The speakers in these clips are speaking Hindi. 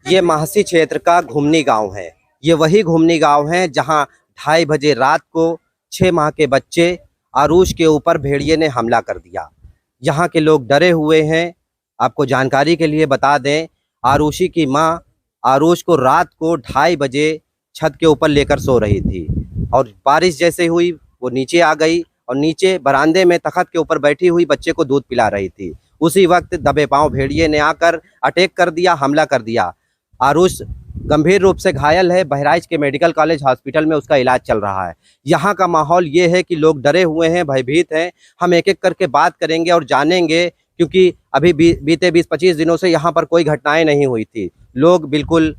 ये महासी क्षेत्र का घुमनी गांव है। ये वही घुमनी गांव है जहां 2:30 बजे रात को 6 माह के बच्चे आरुष के ऊपर भेड़िए ने हमला कर दिया। यहाँ के लोग डरे हुए हैं। आपको जानकारी के लिए बता दें, आरुषी की माँ आरुष को रात को 2:30 बजे छत के ऊपर लेकर सो रही थी और बारिश जैसे हुई वो नीचे आ गई और नीचे बरामदे में तख्त के ऊपर बैठी हुई बच्चे को दूध पिला रही थी। उसी वक्त दबे पांव भेड़िए ने आकर अटैक कर दिया, हमला कर दिया। आरुष गंभीर रूप से घायल है। बहराइच के मेडिकल कॉलेज हॉस्पिटल में उसका इलाज चल रहा है। यहाँ का माहौल ये है कि लोग डरे हुए हैं, भयभीत हैं। हम एक एक करके बात करेंगे और जानेंगे, क्योंकि अभी बीते 20-25 दिनों से यहाँ पर कोई घटनाएं नहीं हुई थी। लोग बिल्कुल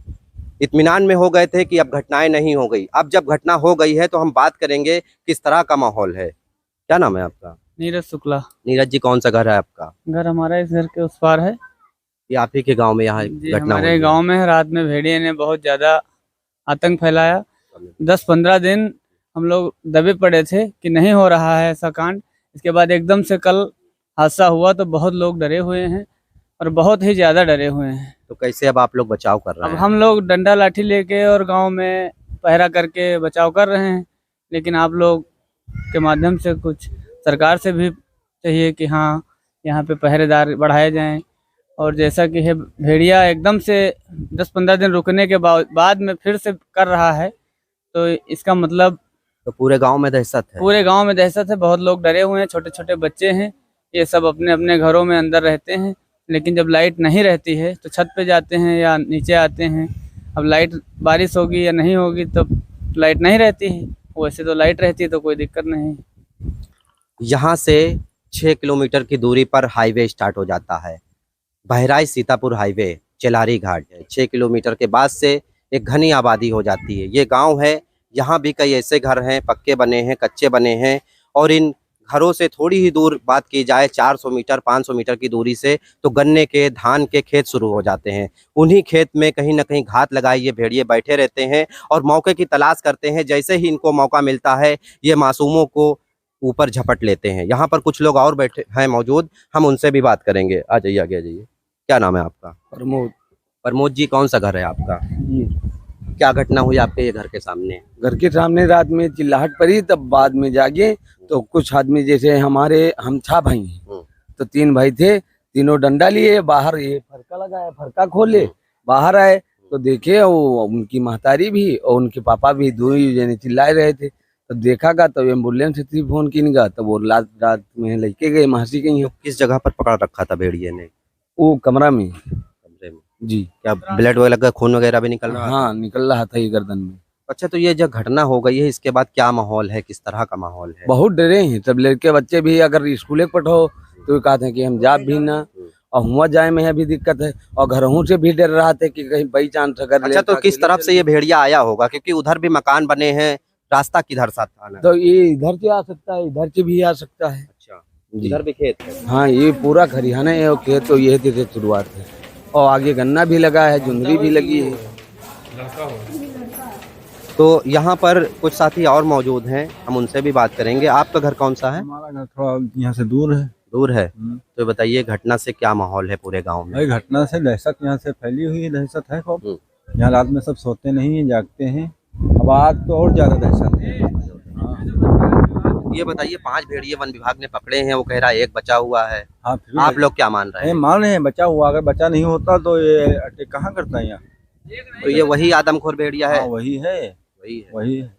इत्मीनान में हो गए थे कि अब घटनाएं नहीं हो गई। अब जब घटना हो गई है तो हम बात करेंगे किस तरह का माहौल है। क्या नाम है आपका? नीरज शुक्ला। नीरज जी, कौन सा घर है आपका? घर हमारा इस घर के उस पार है। ये आप ही के गांव में यहाँ घटना हमारे गांव में रात में भेड़िए ने बहुत ज्यादा आतंक फैलाया। 10-15 दिन हम लोग दबे पड़े थे कि नहीं हो रहा है ऐसा कांड। इसके बाद एकदम से कल हादसा हुआ तो बहुत लोग डरे हुए हैं और बहुत ही ज्यादा डरे हुए हैं। तो कैसे अब आप लोग बचाव कर रहे हैं? अब हम लोग डंडा लाठी लेके और गांव में पहरा करके बचाव कर रहे हैं, लेकिन आप लोग के माध्यम से कुछ सरकार से भी चाहिए कि हाँ, यहाँ पे पहरेदार बढ़ाए जाएं। और जैसा कि है भेड़िया एकदम से 10-15 दिन रुकने के बाद में फिर से कर रहा है, तो इसका मतलब तो पूरे गांव में दहशत है। पूरे गांव में दहशत है। बहुत लोग डरे हुए हैं, छोटे छोटे बच्चे हैं, ये सब अपने अपने घरों में अंदर रहते हैं। लेकिन जब लाइट नहीं रहती है तो छत पे जाते हैं या नीचे आते हैं। अब लाइट बारिश होगी या नहीं होगी तो लाइट नहीं रहती है, वैसे तो लाइट रहती है तो कोई दिक्कत नहीं। यहाँ से 6 किलोमीटर की दूरी पर हाईवे स्टार्ट हो जाता है। बहराइच सीतापुर हाईवे चेलारी घाट है। 6 किलोमीटर के बाद से एक घनी आबादी हो जाती है। ये गांव है, यहाँ भी कई ऐसे घर हैं, पक्के बने हैं, कच्चे बने हैं। और इन घरों से थोड़ी ही दूर बात की जाए 400 मीटर 500 मीटर की दूरी से तो गन्ने के, धान के खेत शुरू हो जाते हैं। उन्हीं खेत में कहीं ना कहीं घात लगाए ये भेड़िए बैठे रहते हैं और मौके की तलाश करते हैं। जैसे ही इनको मौका मिलता है ये मासूमों को ऊपर झपट लेते हैं। यहाँ पर कुछ लोग और बैठे हैं मौजूद, हम उनसे भी बात करेंगे। आ जाइए, आगे आ जाइए। क्या नाम है आपका? प्रमोद। प्रमोद जी, कौन सा घर है आपका? ये क्या घटना हुई आपके ये घर के सामने? घर के सामने रात में चिल्लाहट पड़ी, तब बाद में जागे तो कुछ आदमी, जैसे हम 6 भाई हैं तो 3 भाई थे, तीनों डंडा लिए बाहर, ये फरका लगाया, फरका खोले बाहर आए तो देखे वो उनकी महतारी भी और उनके पापा भी, 2 जने चिल्लाए रहे थे। तो देखा गा तब एम्बुलेंस से फोन किन गा, तब वो रात में लेके गए, महासी गई। तो किस जगह पर पकड़ रखा था भेड़िए ने? वो कमरा में। कमरे में जी। क्या ब्लड वगैरह, खून वगैरह भी निकल रहा था? हाँ, निकल रहा था ये गर्दन में। अच्छा, तो ये जो घटना हो गई है इसके बाद क्या माहौल है, किस तरह का माहौल है? बहुत डरे हैं सब लड़के बच्चे भी। अगर स्कूल पढ़ो तो कहते हैं कि हम जा भी ना, और हुआ जाए में भी दिक्कत है, और घरों से भी डर रहा था कि कहीं बाई चांस अगर। अच्छा, तो किस तरफ से ये भेड़िया आया होगा, क्योंकि उधर भी मकान बने हैं, रास्ता किधर सा था ना? तो ये इधर से आ सकता है, इधर से भी आ सकता है। अच्छा, इधर भी खेत है? हाँ, ये पूरा खरिहाना है और खेत तो ये थे शुरुआत है, और आगे गन्ना भी लगा है, जुंदरी भी लगी है। तो यहाँ पर कुछ साथी और मौजूद हैं, हम उनसे भी बात करेंगे। आपका घर कौन सा है? हमारा घर थोड़ा यहाँ से दूर है। दूर है? तो बताइए, घटना से क्या माहौल है पूरे गांव में? भाई घटना से दहशत यहाँ से फैली हुई है, दहशत है खूब। यहाँ रात में सब सोते नहीं हैं, जागते हैं। अब आज तो और ज्यादा दहशत है। ये बताइए, 5 भेड़िए वन विभाग ने पकड़े हैं, वो कह रहा है 1 बचा हुआ है। हाँ, फिर आप लोग क्या मान रहे हैं? मान रहे हैं बचा हुआ, अगर बचा नहीं होता तो ये अटैक कहाँ करता है यहाँ। तो ये वही आदमखोर भेड़िया है? वही है, वही है।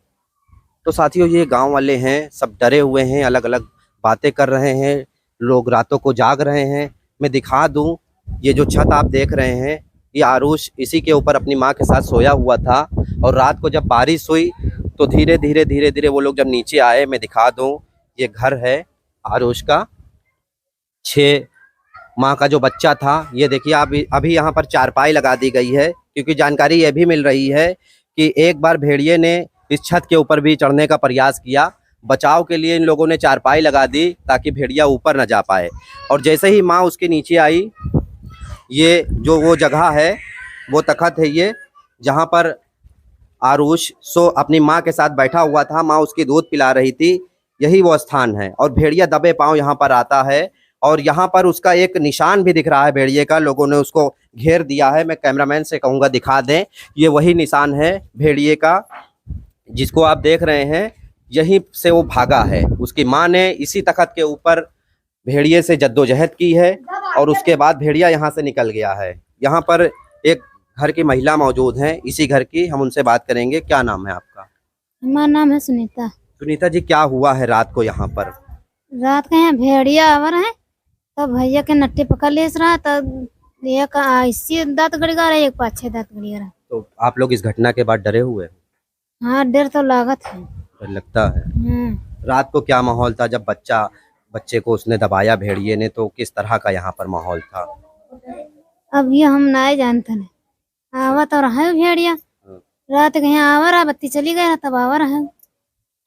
तो साथियों, ये गांव वाले हैं, सब डरे हुए हैं, अलग अलग बातें कर रहे हैं, लोग रातों को जाग रहे हैं। मैं दिखा दूं, ये जो छत आप देख रहे हैं, ये आरुष इसी के ऊपर अपनी माँ के साथ सोया हुआ था। और रात को जब बारिश हुई तो धीरे धीरे वो लोग जब नीचे आए, मैं दिखा दूं, ये घर है आरुष का। 6 माह का जो बच्चा था, ये देखिए अभी यहाँ पर चारपाई लगा दी गई है, क्योंकि जानकारी ये भी मिल रही है कि एक बार भेड़िए ने इस छत के ऊपर भी चढ़ने का प्रयास किया। बचाव के लिए इन लोगों ने चारपाई लगा दी ताकि भेड़िया ऊपर न जा पाए। और जैसे ही माँ उसके नीचे आई, ये जो वो जगह है, वो तख्त है ये, जहाँ पर आरुष अपनी माँ के साथ बैठा हुआ था, माँ उसकी दूध पिला रही थी, यही वो स्थान है। और भेड़िया दबे पांव यहाँ पर आता है और यहाँ पर उसका एक निशान भी दिख रहा है भेड़िए का, लोगों ने उसको घेर दिया है। मैं कैमरामैन से कहूँगा दिखा दें, ये वही निशान है भेड़िए का जिसको आप देख रहे हैं। यहीं से वो भागा है, उसकी माँ ने इसी तख्त के ऊपर भेड़िए से जद्दोजहद की है और उसके बाद भेड़िया यहाँ से निकल गया है। यहाँ पर एक घर की महिला मौजूद हैं, इसी घर की, हम उनसे बात करेंगे। क्या नाम है आपका? हमारा नाम है सुनीता। सुनीता जी, क्या हुआ है रात को यहाँ पर? रात के यहाँ भेड़िया आवर है, तब भैया के नट्टे पकड़ ले रहा, तब एक ऐसी दांत गड़ीगा रहा, एक पाछे दांत गड़ीगा रहा। तो आप लोग इस घटना के बाद डरे हुए? हाँ, डर तो लागत है। डर लगता है। रात को क्या माहौल था जब बच्चे को उसने दबाया भेड़िए ने, तो किस तरह का यहाँ पर माहौल था? अब ये हम ना जानते नहीं, आवा तो रहा भेड़िया रात के यहाँ आवा रहा, बत्ती चली गई तब आवा रहा।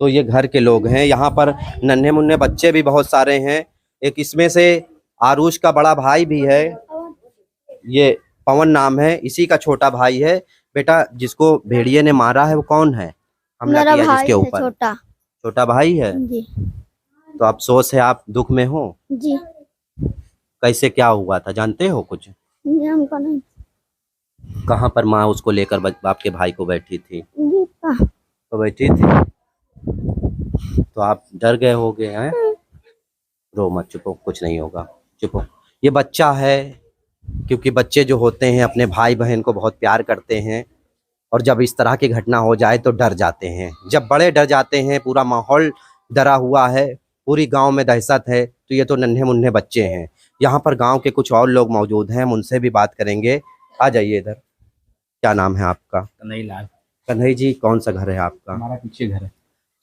तो ये घर के लोग हैं, यहाँ पर नन्हे मुन्ने बच्चे भी बहुत सारे हैं। एक इसमें से आरुष का बड़ा भाई भी है, ये पवन नाम है, इसी का छोटा भाई है। बेटा, जिसको भेड़िए ने मारा है वो कौन है? हमला मेरा किया भाई जिसके है, ऊपर? छोटा। छोटा भाई है। जी तो अफसोस है, आप दुख में हो। जी। कैसे क्या हुआ था, जानते हो कुछ? जी हमको नहीं। कहाँ पर माँ उसको लेकर आपके भाई को बैठी थी? जी तो बैठी थी तो आप डर गए होगे हैं? रो मत, चुपो, कुछ नहीं होगा, चुपो। ये बच्चा है, क्योंकि बच्चे जो होते हैं अपने भाई बहन को बहुत प्यार करते हैं और जब इस तरह की घटना हो जाए तो डर जाते हैं। जब बड़े डर जाते हैं, पूरा माहौल डरा हुआ है, पूरी गांव में दहशत है, तो ये तो नन्हे मुन्ने बच्चे हैं। यहाँ पर गांव के कुछ और लोग मौजूद हैं, हम उनसे भी बात करेंगे। आ जाइए इधर। क्या नाम है आपका? कन्हई लाल। कन्हई जी, कौन सा घर है आपका? हमारा पीछे घर है।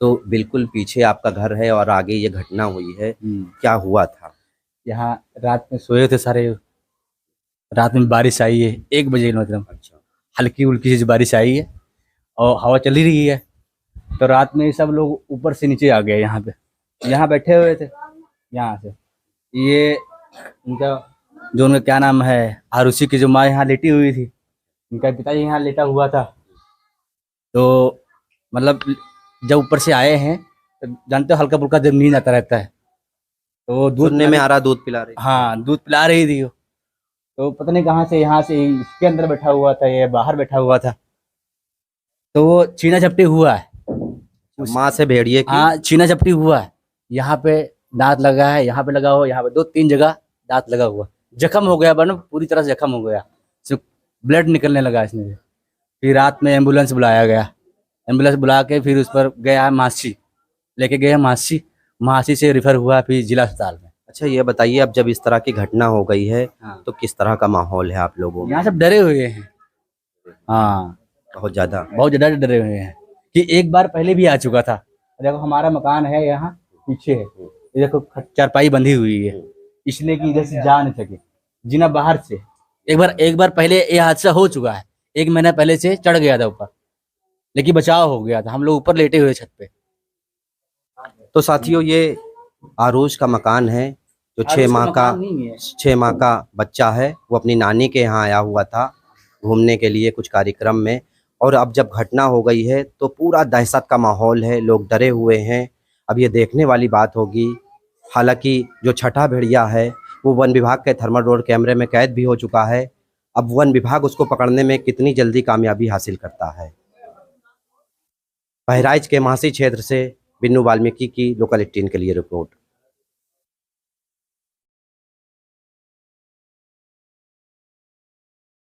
तो बिल्कुल पीछे आपका घर है और आगे ये घटना हुई है, क्या हुआ था? यहाँ रात में सोए थे सारे, रात में बारिश आई है 1 बजे, मतलब अच्छा। हल्की उल्की सी बारिश आई है और हवा चली रही है। तो रात में सब लोग ऊपर से नीचे आ गए, यहाँ बैठे हुए थे। यहाँ से ये उनका जो उनका क्या नाम है, आरुषि की जो माँ यहाँ लेटी हुई थी, उनका पिताजी यहाँ लेटा हुआ था। तो मतलब जब ऊपर से आए हैं तो जानते हो हल्का फुल्का जब नींद आता रहता है, तो वो दूध सुनने में आ रहा दूध पिला रही? हाँ, दूध पिला रही थी वो। तो पता नहीं कहाँ से, यहाँ से इसके अंदर बैठा हुआ था, ये बाहर बैठा हुआ था, तो वो छीना झपटी हुआ है माँ से भेड़िए की? हाँ, छीना झपटी हुआ है। यहाँ पे दांत लगा है, यहाँ पे लगा हुआ, यहाँ पे 2-3 जगह दांत लगा हुआ, जख्म हो गया, बनो पूरी तरह से जख्म हो गया, सिर्फ ब्लड निकलने लगा इसमें से। फिर रात में एम्बुलेंस बुलाया गया, एम्बुलेंस बुला के फिर उस पर गया मासी, लेके गए मासी से रिफर हुआ फिर जिला अस्पताल में। अच्छा, ये बताइए, अब जब इस तरह की घटना हो गई है हाँ। तो किस तरह का माहौल है आप लोगों में? यहाँ सब डरे हुए हैं। हाँ, बहुत ज्यादा। बहुत ज्यादा डरे हुए हैं कि एक बार पहले भी आ चुका था। देखो हमारा मकान है यहाँ पीछे है, ये देखो चारपाई बंधी हुई है, इसलिए कि इधर से जा नहीं सके जीना बाहर से। एक बार पहले ये हादसा हो चुका है, 1 महीना पहले से चढ़ गया था ऊपर, लेकिन बचाव हो गया था, हम लोग ऊपर लेटे हुए छत पे। तो साथियों, ये आरुष का मकान है, जो 6 माह का बच्चा है। वो अपनी नानी के यहाँ आया हुआ था घूमने के लिए कुछ कार्यक्रम में, और अब जब घटना हो गई है तो पूरा दहशत का माहौल है, लोग डरे हुए हैं। अब ये देखने वाली बात होगी। हालांकि जो छठा भेड़िया है वो वन विभाग के थर्मल रोड कैमरे में कैद भी हो चुका है। अब वन विभाग उसको पकड़ने में कितनी जल्दी कामयाबी हासिल करता है। बहराइच के महासी क्षेत्र से बिन्नू वाल्मीकि की लोकल 18 के लिए रिपोर्ट।